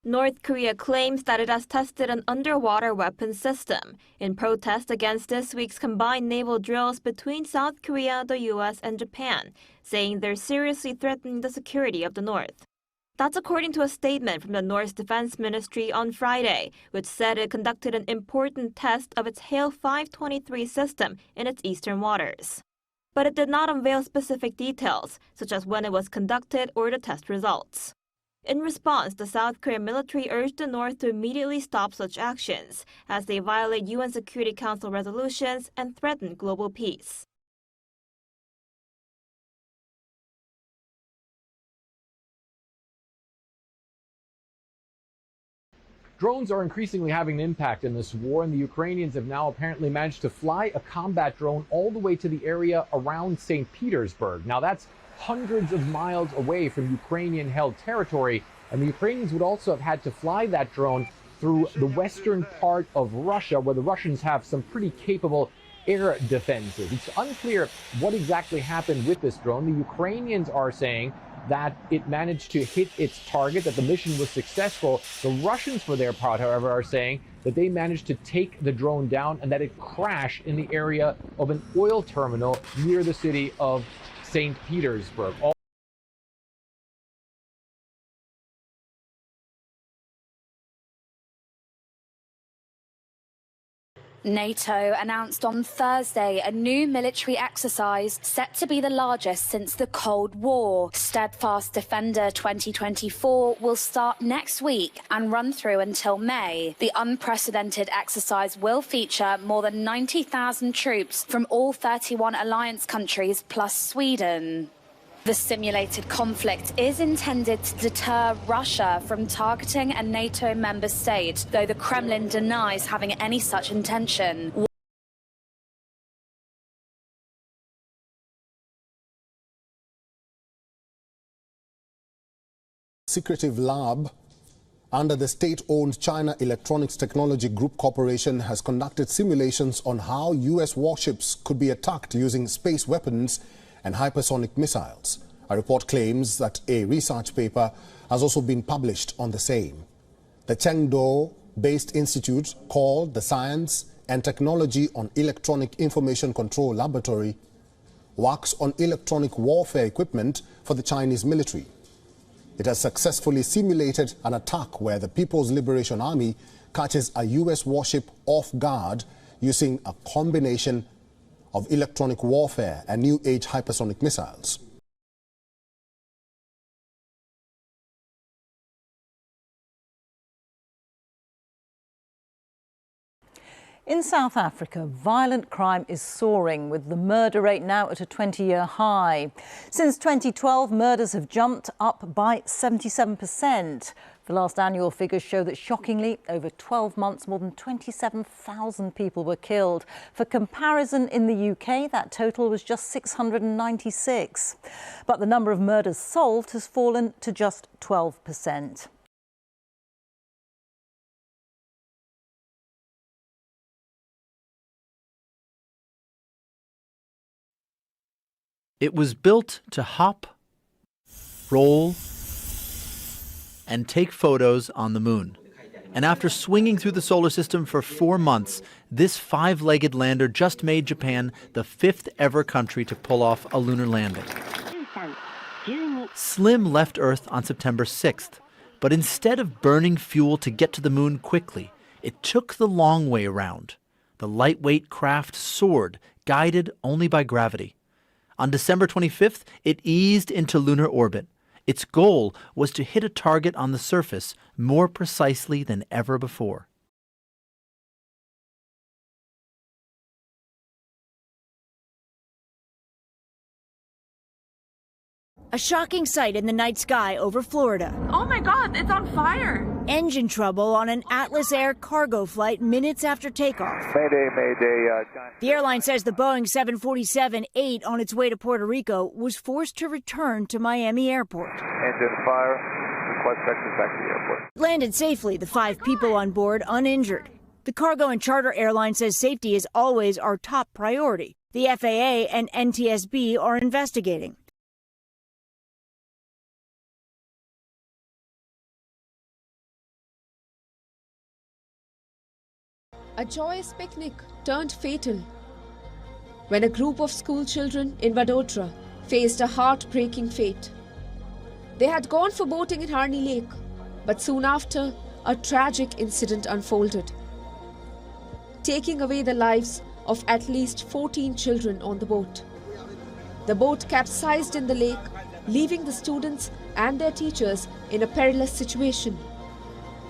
North Korea claims that it has tested an underwater weapons system in protest against this week's combined naval drills between South Korea, the U.S., and Japan, saying they're seriously threatening the security of the North. That's according to a statement from the North's Defense Ministry on Friday, which said it conducted an important test of its Hail 523 system in its eastern waters. But it did not unveil specific details, such as when it was conducted or the test results. In response, the South Korean military urged the North to immediately stop such actions, as they violate UN Security Council resolutions and threaten global peace. Drones are increasingly having an impact in this war, and the Ukrainians have now apparently managed to fly a combat drone all the way to the area around St. Petersburg. Now, that's hundreds of miles away from Ukrainian-held territory, and the Ukrainians would also have had to fly that drone through the western part of Russia, where the Russians have some pretty capable air defenses. It's unclear what exactly happened with this drone. The Ukrainians are saying that it managed to hit its target, that the mission was successful. The Russians, for their part, however, are saying that they managed to take the drone down and that it crashed in the area of an oil terminal near the city of St. Petersburg. NATO announced on Thursday a new military exercise set to be the largest since the Cold War. Steadfast Defender 2024 will start next week and run through until May. The unprecedented exercise will feature more than 90,000 troops from all 31 alliance countries plus Sweden. The simulated conflict is intended to deter Russia from targeting a NATO member state, though the Kremlin denies having any such intention. Secretive lab under the state-owned China Electronics Technology Group Corporation has conducted simulations on how U.S. warships could be attacked using space weapons and hypersonic missiles. A report claims that a research paper has also been published on the same. The Chengdu-based institute, called the Science and Technology on Electronic Information Control Laboratory, works on electronic warfare equipment for the Chinese military. It has successfully simulated an attack where the People's Liberation Army catches a U.S. warship off guard using a combination of electronic warfare and new-age hypersonic missiles. In South Africa, violent crime is soaring, with the murder rate now at a 20-year high. Since 2012, murders have jumped up by 77%. The last annual figures show that, shockingly, over 12 months, more than 27,000 people were killed. For comparison, in the UK, that total was just 696. But the number of murders solved has fallen to just 12%. It was built to hop, roll, and take photos on the moon. And after swinging through the solar system for 4 months, this 5-legged lander just made Japan the 5th ever country to pull off a lunar landing. Slim left Earth on September 6th, but instead of burning fuel to get to the moon quickly, it took the long way around. The lightweight craft soared, guided only by gravity. On December 25th, it eased into lunar orbit. Its goal was to hit a target on the surface more precisely than ever before. A shocking sight in the night sky over Florida. Oh my God, it's on fire! Engine trouble on an Atlas Air cargo flight minutes after takeoff. Mayday, mayday. The airline says the Boeing 747-8 on its way to Puerto Rico was forced to return to Miami Airport. Engine fire. Request exit back to the airport. Landed safely, the 5 people on board uninjured. The cargo and charter airline says safety is always our top priority. The FAA and NTSB are investigating. A joyous picnic turned fatal when a group of school children in Vadodara faced a heartbreaking fate. They had gone for boating in Harni Lake, but soon after, a tragic incident unfolded, taking away the lives of at least 14 children on the boat. The boat capsized in the lake, leaving the students and their teachers in a perilous situation.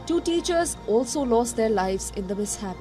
2 teachers also lost their lives in the mishap.